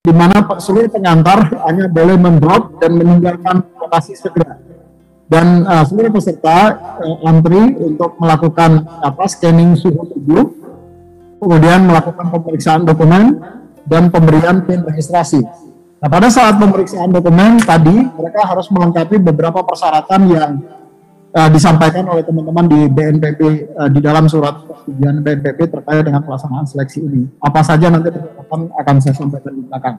di mana seluruh pengantar hanya boleh mendrop dan meninggalkan lokasi segera. Dan seluruh peserta antri untuk melakukan scanning suhu tubuh, kemudian melakukan pemeriksaan dokumen dan pemberian PIN registrasi. Nah, pada saat pemeriksaan dokumen tadi, mereka harus melengkapi beberapa persyaratan yang disampaikan oleh teman-teman di BNPB di dalam surat persetujuan BNPB terkait dengan pelaksanaan seleksi ini. Apa saja nanti akan saya sampaikan di belakang.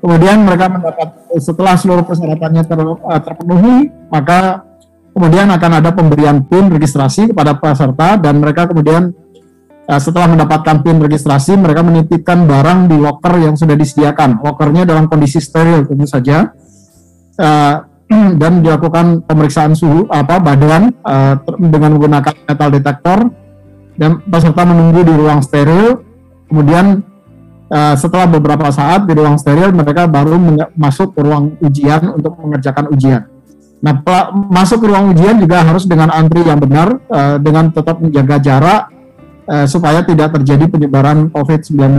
Kemudian mereka mendapat, setelah seluruh persyaratannya terpenuhi, maka kemudian akan ada pemberian PIN registrasi kepada peserta, dan mereka kemudian setelah mendapatkan PIN registrasi, mereka menitipkan barang di loker yang sudah disediakan. Lokernya dalam kondisi steril tentu saja. Dan dilakukan pemeriksaan suhu badan dengan menggunakan metal detektor, dan peserta menunggu di ruang steril. Kemudian setelah beberapa saat di ruang steril, mereka baru masuk ke ruang ujian untuk mengerjakan ujian. Nah, masuk ke ruang ujian juga harus dengan antri yang benar, dengan tetap menjaga jarak supaya tidak terjadi penyebaran COVID-19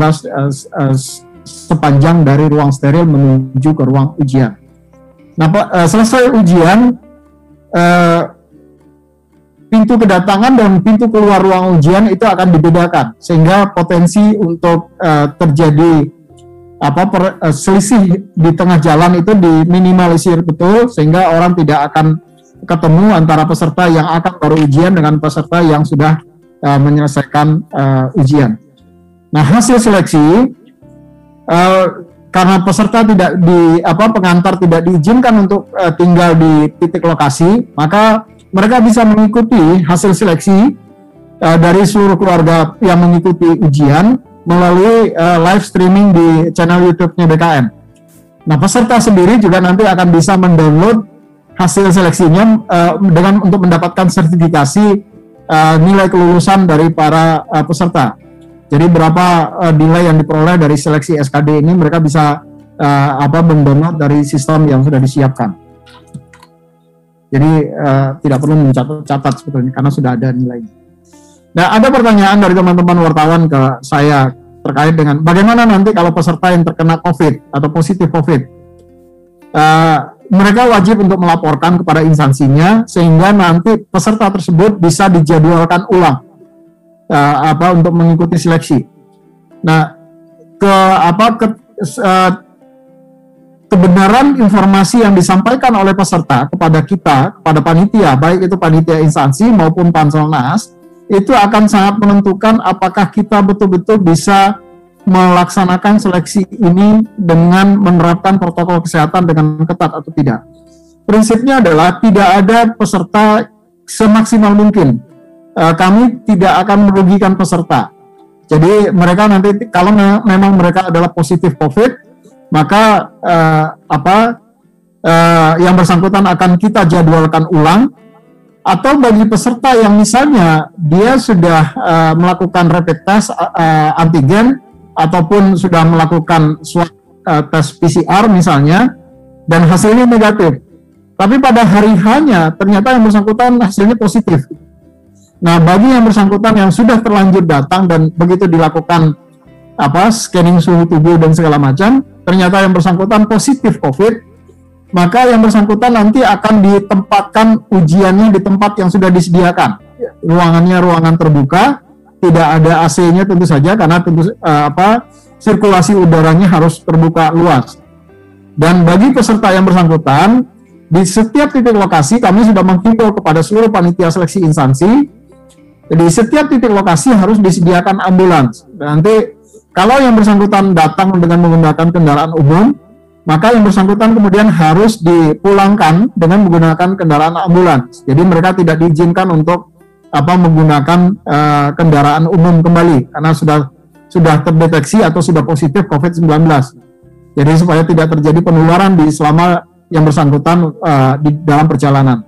sepanjang dari ruang steril menuju ke ruang ujian. Nah, selesai ujian, pintu kedatangan dan pintu keluar ruang ujian itu akan dibedakan, sehingga potensi untuk terjadi selisih di tengah jalan itu diminimalisir betul, sehingga orang tidak akan ketemu antara peserta yang akan baru ujian dengan peserta yang sudah menyelesaikan ujian. Nah, hasil seleksi karena peserta tidak pengantar tidak diizinkan untuk tinggal di titik lokasi, maka mereka bisa mengikuti hasil seleksi dari seluruh keluarga yang mengikuti ujian melalui live streaming di channel YouTube-nya BKN. Nah, peserta sendiri juga nanti akan bisa mendownload hasil seleksinya untuk mendapatkan sertifikasi nilai kelulusan dari para peserta. Jadi berapa nilai yang diperoleh dari seleksi SKD ini mereka bisa mendownload dari sistem yang sudah disiapkan. Jadi tidak perlu mencatat sebetulnya karena sudah ada nilainya. Nah, ada pertanyaan dari teman-teman wartawan ke saya terkait dengan bagaimana nanti kalau peserta yang terkena COVID atau positif COVID. Mereka wajib untuk melaporkan kepada instansinya sehingga nanti peserta tersebut bisa dijadwalkan ulang untuk mengikuti seleksi. Nah, kebenaran informasi yang disampaikan oleh peserta kepada kita, kepada panitia, baik itu panitia instansi maupun Panselnas, itu akan sangat menentukan apakah kita betul-betul bisa melaksanakan seleksi ini dengan menerapkan protokol kesehatan dengan ketat atau tidak. Prinsipnya adalah tidak ada peserta semaksimal mungkin. Kami tidak akan merugikan peserta. Jadi mereka nanti kalau memang mereka adalah positif COVID, maka yang bersangkutan akan kita jadwalkan ulang. Atau bagi peserta yang misalnya dia sudah melakukan rapid test antigen ataupun sudah melakukan swab tes PCR misalnya dan hasilnya negatif, tapi pada hari hanya ternyata yang bersangkutan hasilnya positif. Nah, bagi yang bersangkutan yang sudah terlanjur datang dan begitu dilakukan scanning suhu tubuh dan segala macam, ternyata yang bersangkutan positif COVID, maka yang bersangkutan nanti akan ditempatkan ujiannya di tempat yang sudah disediakan. Ruangannya ruangan terbuka, tidak ada AC-nya tentu saja karena sirkulasi udaranya harus terbuka luas. Dan bagi peserta yang bersangkutan, di setiap titik lokasi kami sudah menghimbau kepada seluruh panitia seleksi instansi. Di setiap titik lokasi harus disediakan ambulans. Nanti kalau yang bersangkutan datang dengan menggunakan kendaraan umum, maka yang bersangkutan kemudian harus dipulangkan dengan menggunakan kendaraan ambulans. Jadi mereka tidak diizinkan untuk menggunakan kendaraan umum kembali karena sudah terdeteksi atau sudah positif COVID-19. Jadi supaya tidak terjadi penularan selama yang bersangkutan di dalam perjalanan.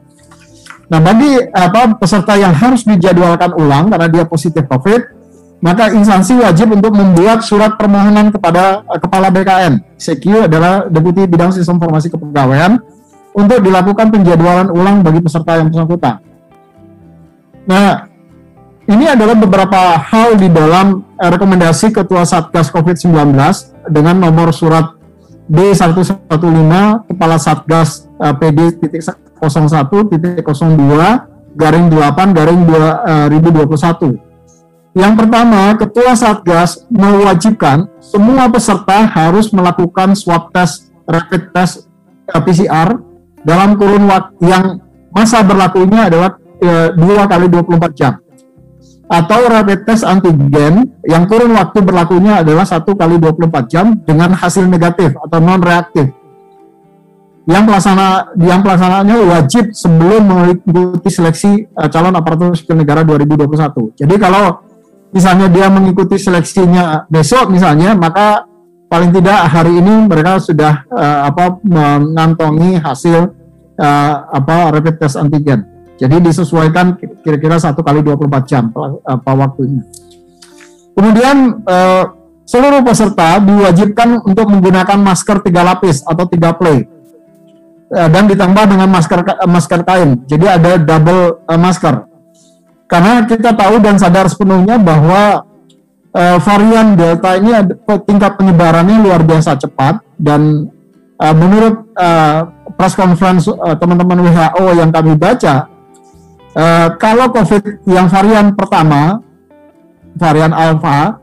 Nah, bagi peserta yang harus dijadwalkan ulang karena dia positif COVID, maka instansi wajib untuk membuat surat permohonan kepada Kepala BKN. CQ adalah Deputi Bidang Sistem Informasi Kepegawaian untuk dilakukan penjadwalan ulang bagi peserta yang bersangkutan. Nah, ini adalah beberapa hal di dalam rekomendasi Ketua Satgas COVID-19 dengan nomor surat D115 Kepala Satgas PD.01.02/2021. Yang pertama, Ketua Satgas mewajibkan semua peserta harus melakukan swab test, rapid test PCR dalam kurun waktu yang masa berlakunya adalah 2 kali 24 jam. Atau rapid test antigen yang kurun waktu berlakunya adalah 1 kali 24 jam dengan hasil negatif atau non-reaktif. Yang pelaksanaannya wajib sebelum mengikuti seleksi calon aparatur sipil negara 2021. Jadi kalau misalnya dia mengikuti seleksinya besok misalnya, maka paling tidak hari ini mereka sudah mengantongi hasil rapid test antigen. Jadi disesuaikan kira-kira 1 kali 24 jam waktunya. Kemudian seluruh peserta diwajibkan untuk menggunakan masker 3 lapis atau 3 play dan ditambah dengan masker kain. Jadi ada double masker. Karena kita tahu dan sadar sepenuhnya bahwa varian Delta ini tingkat penyebarannya luar biasa cepat, dan menurut press conference teman-teman WHO yang kami baca, kalau COVID yang varian pertama, varian Alpha,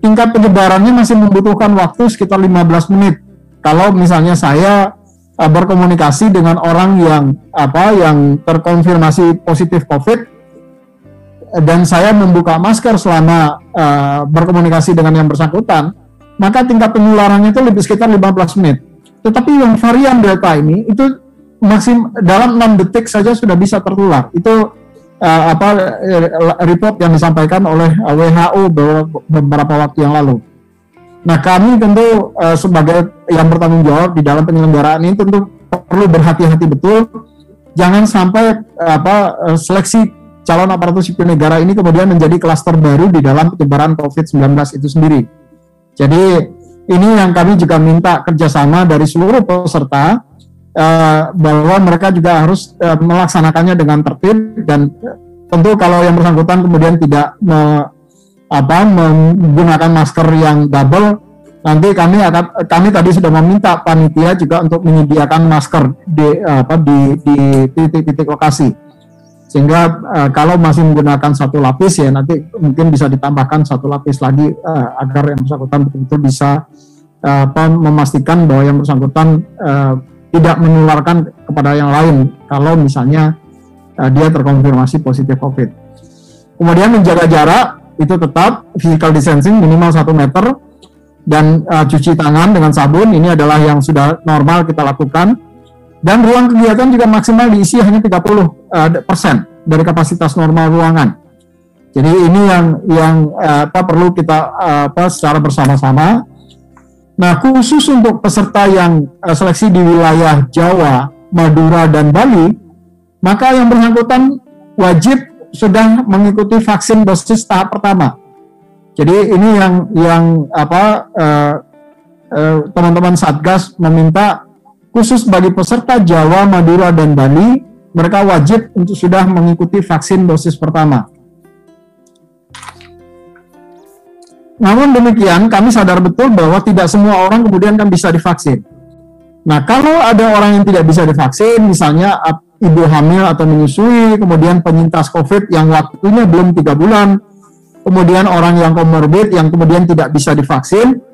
tingkat penyebarannya masih membutuhkan waktu sekitar 15 menit. Kalau misalnya saya berkomunikasi dengan orang yang terkonfirmasi positif COVID, dan saya membuka masker selama berkomunikasi dengan yang bersangkutan, maka tingkat penularannya itu lebih sekitar 15 menit. Tetapi yang varian Delta ini itu masih dalam 6 detik saja sudah bisa tertular. Itu report yang disampaikan oleh WHO beberapa waktu yang lalu. Nah, kami tentu sebagai yang bertanggung jawab di dalam penyelenggaraan ini tentu perlu berhati-hati betul, jangan sampai seleksi calon aparatur sipil negara ini kemudian menjadi klaster baru di dalam penyebaran COVID-19 itu sendiri. Jadi ini yang kami juga minta kerjasama dari seluruh peserta, bahwa mereka juga harus melaksanakannya dengan tertib, dan tentu kalau yang bersangkutan kemudian tidak menggunakan masker yang double, nanti kami tadi sudah meminta panitia juga untuk menyediakan masker di titik-titik lokasi, sehingga kalau masih menggunakan 1 lapis ya nanti mungkin bisa ditambahkan 1 lapis lagi agar yang bersangkutan betul-betul bisa memastikan bahwa yang bersangkutan tidak menularkan kepada yang lain kalau misalnya dia terkonfirmasi positif COVID. Kemudian menjaga jarak itu tetap physical distancing minimal 1 meter, dan cuci tangan dengan sabun ini adalah yang sudah normal kita lakukan. Dan ruang kegiatan juga maksimal diisi hanya 30% dari kapasitas normal ruangan. Jadi ini yang perlu kita secara bersama-sama. Nah, khusus untuk peserta yang seleksi di wilayah Jawa, Madura, dan Bali, maka yang bersangkutan wajib sudah mengikuti vaksin dosis tahap pertama. Jadi ini yang teman-teman Satgas meminta khusus bagi peserta Jawa, Madura, dan Bali, mereka wajib untuk sudah mengikuti vaksin dosis pertama. Namun demikian, kami sadar betul bahwa tidak semua orang kemudian kan bisa divaksin. Nah, kalau ada orang yang tidak bisa divaksin, misalnya ibu hamil atau menyusui, kemudian penyintas COVID yang waktunya belum 3 bulan, kemudian orang yang komorbid yang kemudian tidak bisa divaksin,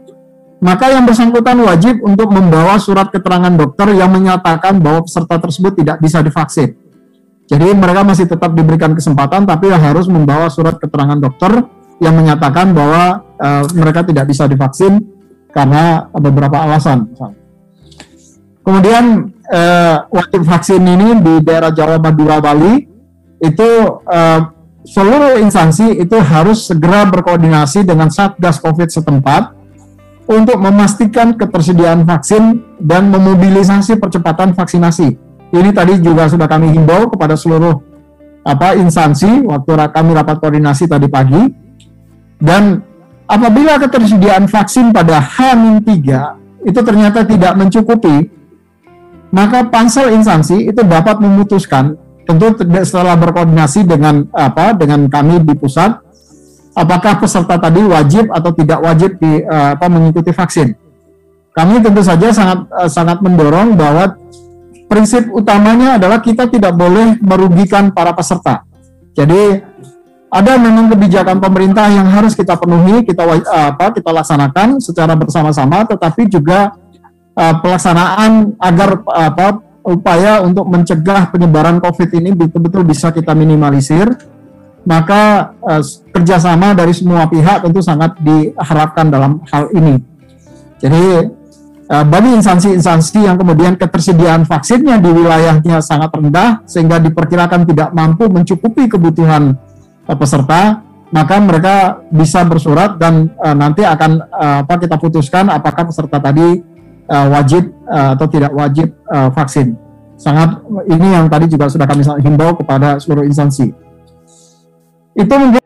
maka yang bersangkutan wajib untuk membawa surat keterangan dokter yang menyatakan bahwa peserta tersebut tidak bisa divaksin. Jadi mereka masih tetap diberikan kesempatan, tapi harus membawa surat keterangan dokter yang menyatakan bahwa mereka tidak bisa divaksin karena beberapa alasan. Kemudian wajib vaksin ini di daerah Jawa, Madura, Bali itu seluruh instansi itu harus segera berkoordinasi dengan Satgas COVID setempat untuk memastikan ketersediaan vaksin dan memobilisasi percepatan vaksinasi. Ini tadi juga sudah kami himbau kepada seluruh instansi waktu kami rapat koordinasi tadi pagi. Dan apabila ketersediaan vaksin pada H-3 itu ternyata tidak mencukupi, maka pansel instansi itu dapat memutuskan tentu setelah berkoordinasi dengan kami di pusat, apakah peserta tadi wajib atau tidak wajib mengikuti vaksin. Kami tentu saja sangat mendorong bahwa prinsip utamanya adalah kita tidak boleh merugikan para peserta. Jadi ada memang kebijakan pemerintah yang harus kita penuhi, kita laksanakan secara bersama-sama, tetapi juga pelaksanaan agar upaya untuk mencegah penyebaran COVID ini betul-betul bisa kita minimalisir. Maka kerjasama dari semua pihak tentu sangat diharapkan dalam hal ini. Jadi bagi instansi-instansi yang kemudian ketersediaan vaksinnya di wilayahnya sangat rendah sehingga diperkirakan tidak mampu mencukupi kebutuhan peserta, maka mereka bisa bersurat dan nanti akan kita putuskan apakah peserta tadi wajib atau tidak wajib vaksin. Sangat ini yang tadi juga sudah kami himbau kepada seluruh instansi. Itu mungkin